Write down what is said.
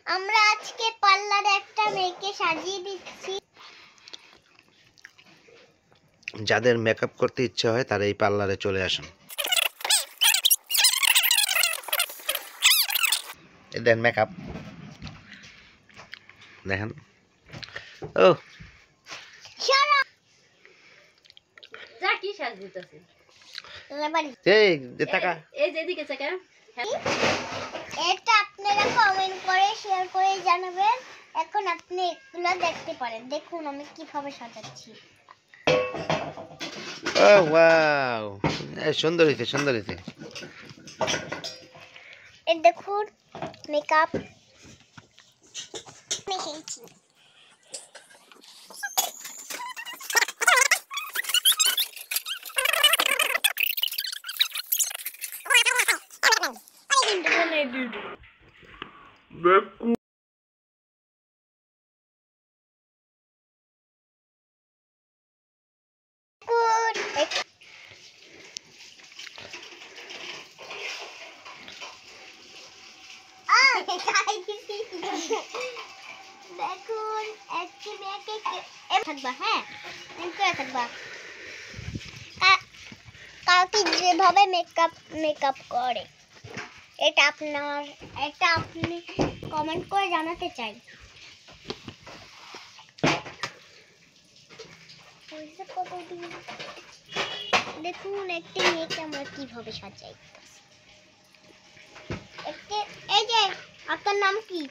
আমরা আজকে পার্লারে একটা মেয়েকে সাজিয়ে দিচ্ছি। যাদের মেকআপ করতে ইচ্ছে হয় তারা এই পার্লারে চলে আসেন। দেন মেকআপ দেখেন। ও কি সাজ দিতেছে এই টাকা এই যে এদিকে চাকা এটা আপনারা কমেন্ট করে শেয়ার করে জানাবেন। এখন আপনি এগুলো দেখতে পারেন। দেখুন আমি কিভাবে সাজাচ্ছি। ও ওয়াও, সুন্দর হয়েছে সুন্দর হয়েছে। এই দেখুন মেকআপ মিশিয়েছি। দেখুন একটি মেয়েকে থাকবা, হ্যাঁ থাকবা কাউকে যেভাবে মেকআপ করে এটা আপনি কমেন্ট করে জানাতে চাই। দেখুন একটি মেয়েকে আমরা কিভাবে সাজাই। এই যে আপনার নাম কি?